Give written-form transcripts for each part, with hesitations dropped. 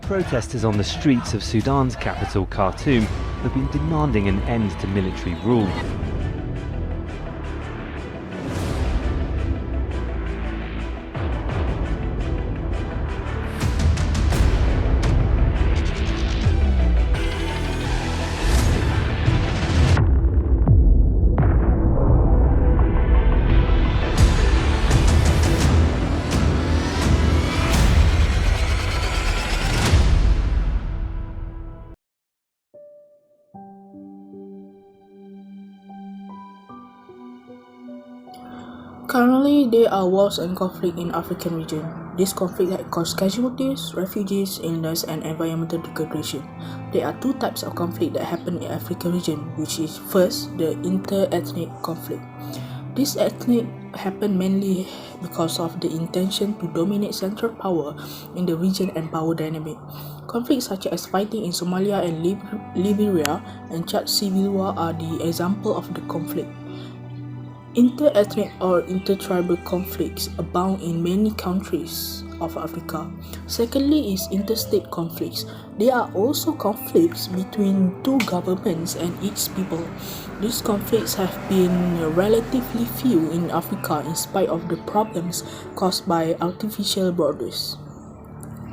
Protesters on the streets of Sudan's capital, Khartoum, have been demanding an end to military rule. Currently, there are wars and conflict in African region. This conflict has caused casualties, refugees, illness, and environmental degradation. There are two types of conflict that happen in African region, which is first, the inter-ethnic conflict. This ethnic happen mainly because of the intention to dominate central power in the region and power dynamic. Conflicts such as fighting in Somalia and Liberia and Chad civil war are the example of the conflict. Inter-ethnic or inter-tribal conflicts abound in many countries of Africa. Secondly is interstate conflicts. There are also conflicts between two governments and each people. These conflicts have been relatively few in Africa in spite of the problems caused by artificial borders.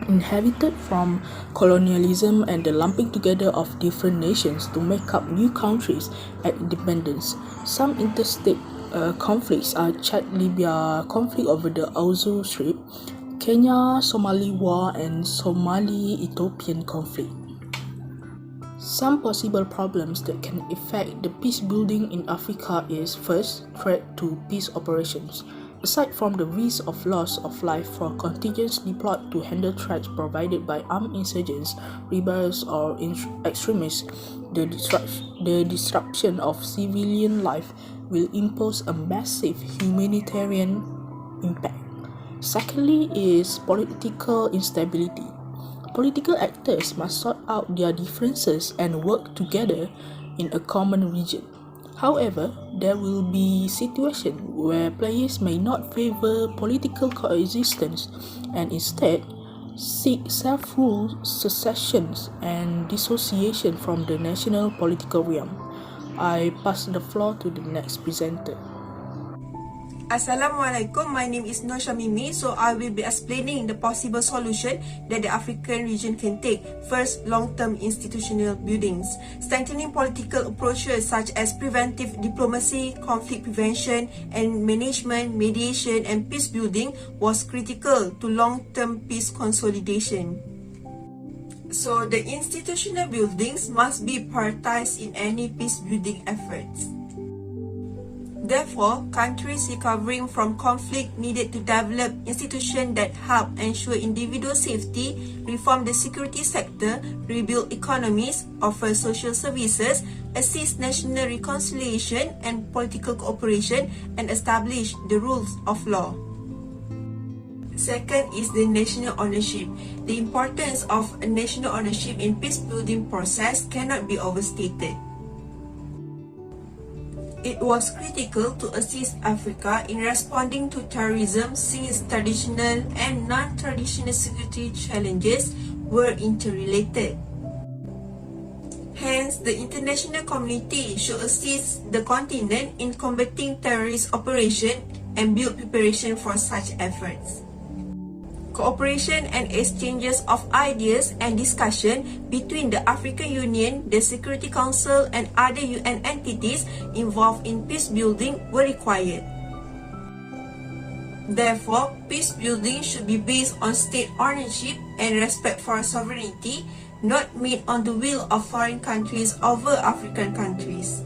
Inherited from colonialism and the lumping together of different nations to make up new countries at independence. Some interstate conflicts are Chad-Libya conflict over the Ozo Strait, Kenya-Somali war, and Somali-Ethiopian conflict. Some possible problems that can affect the peace building in Africa is first, threat to peace operations. Aside from the risk of loss of life for contingents deployed to handle threats provided by armed insurgents, rebels, or extremists, the disruption of civilian life will impose a massive humanitarian impact. Secondly is political instability. Political actors must sort out their differences and work together in a common region. However, there will be situations where players may not favor political coexistence and instead seek self-rule, secession, and dissociation from the national political realm. I pass the floor to the next presenter. Assalamualaikum, my name is Nur Syammimi, so I will be explaining the possible solution that the African region can take. First, long-term institutional buildings. Strengthening political approaches such as preventive diplomacy, conflict prevention and management, mediation and peace building was critical to long-term peace consolidation. So, the institutional buildings must be prioritized in any peace building efforts. Therefore, countries recovering from conflict needed to develop institutions that help ensure individual safety, reform the security sector, rebuild economies, offer social services, assist national reconciliation and political cooperation, and establish the rules of law. Second is the national ownership. The importance of national ownership in peace-building process cannot be overstated. It was critical to assist Africa in responding to terrorism since traditional and non-traditional security challenges were interrelated. Hence, the international community should assist the continent in combating terrorist operations and build preparation for such efforts. Cooperation and exchanges of ideas and discussion between the African Union, the Security Council and other UN entities involved in peace building were required. Therefore, peace building should be based on state ownership and respect for sovereignty, not made on the will of foreign countries over African countries.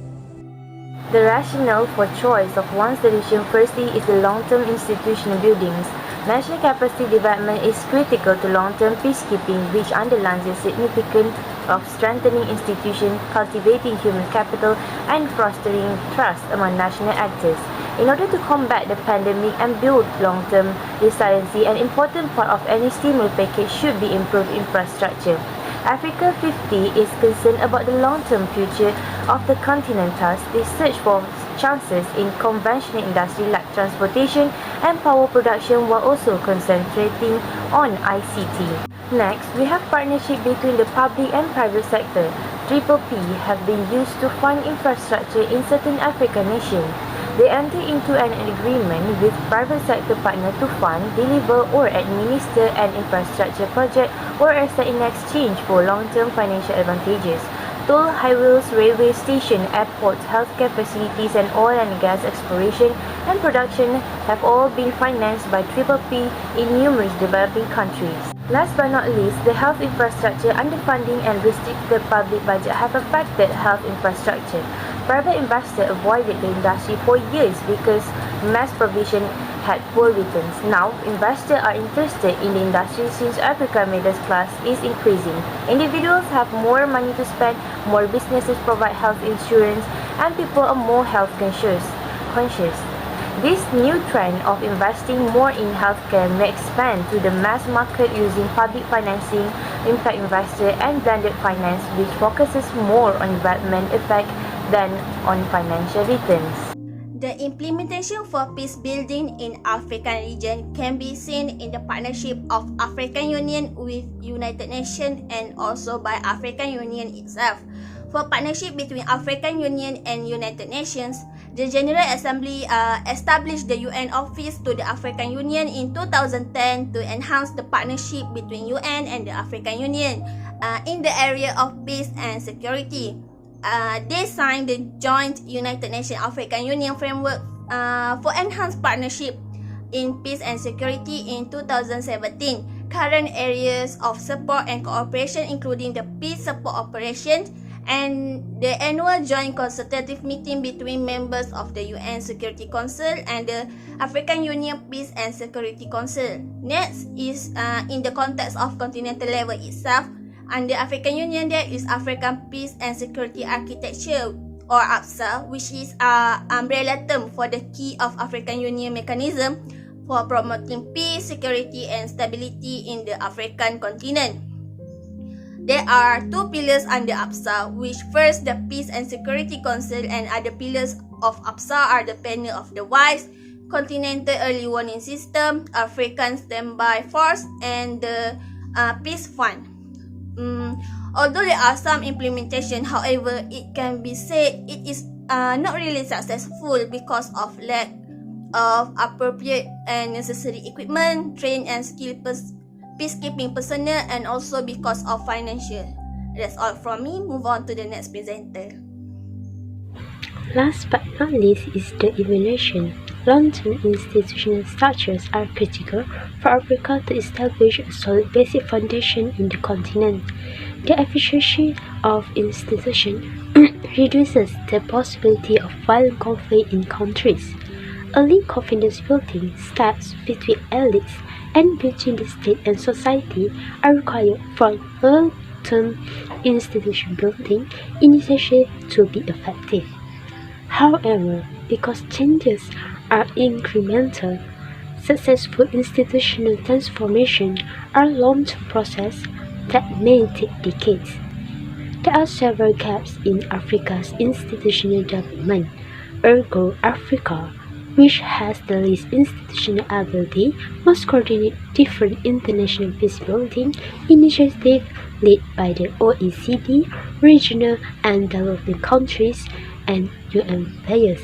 The rationale for choice of one solution firstly is the long-term institutional buildings. National capacity development is critical to long-term peacekeeping, which underlines the significance of strengthening institutions, cultivating human capital, and fostering trust among national actors. In order to combat the pandemic and build long-term resiliency, an important part of any stimulus package should be improved infrastructure. Africa 50 is concerned about the long-term future of the continent. Thus, they search for chances in conventional industry like transportation and power production while also concentrating on ICT. Next, we have partnership between the public and private sector. Triple P have been used to fund infrastructure in certain African nations. They enter into an agreement with private sector partner to fund, deliver or administer an infrastructure project or asset in exchange for long-term financial advantages. Toll highways, railway station, airports, healthcare facilities and oil and gas exploration and production have all been financed by Triple P in numerous developing countries. Last but not least, the health infrastructure underfunding and restricted public budget have affected health infrastructure. Private investors avoided the industry for years because mass provision had poor returns. Now, investors are interested in the industry since African middle class is increasing. Individuals have more money to spend, more businesses provide health insurance, and people are more health conscious. This new trend of investing more in healthcare may expand to the mass market using public financing, impact investor, and blended finance, which focuses more on development effect than on financial returns. The implementation for peace building in African region can be seen in the partnership of African Union with United Nations and also by African Union itself. For partnership between African Union and United Nations, the General Assembly established the UN Office to the African Union in 2010 to enhance the partnership between UN and the African Union in the area of peace and security. They signed the joint United Nations African Union framework for enhanced partnership in peace and security in 2017. Current areas of support and cooperation including the peace support operations and the annual joint consultative meeting between members of the UN Security Council and the African Union Peace and Security Council. Next is in the context of continental level itself. Under African Union, there is African Peace and Security Architecture or APSA, which is an umbrella term for the key of African Union mechanism for promoting peace, security and stability in the African continent. There are two pillars under APSA, which first the Peace and Security Council and other pillars of APSA are the panel of the wives, Continental Early Warning System, African Standby Force and the Peace Fund. Although there are some implementation, however, it can be said it is not really successful because of lack of appropriate and necessary equipment, trained and skilled peacekeeping personnel, and also because of financial. That's all from me. Move on to the next presenter. Last but not least is the evaluation. Long-term institutional structures are critical for Africa to establish a solid basic foundation in the continent. The efficiency of institutions reduces the possibility of violent conflict in countries. Early confidence building steps between elites and between the state and society are required for long-term institution building initiative to be effective. However, because changes are incremental, successful institutional transformation are a long-term process that may take decades. There are several gaps in Africa's institutional development. Ergo, Africa, which has the least institutional ability, must coordinate different international peace-building initiatives led by the OECD, regional and developing countries, and UN players.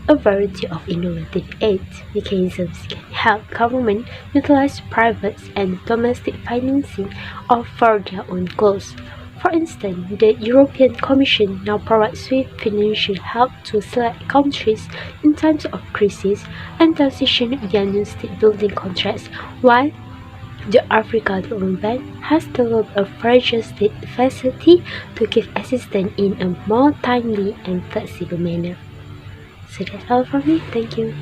A variety of innovative aid mechanisms can help government utilize private and domestic financing for their own goals. For instance, the European Commission now provides swift financial help to select countries in times of crisis and transition via new state-building contracts, while the Africa Development Bank has developed a fragile state facility to give assistance in a more timely and flexible manner. So that's all from me. Thank you.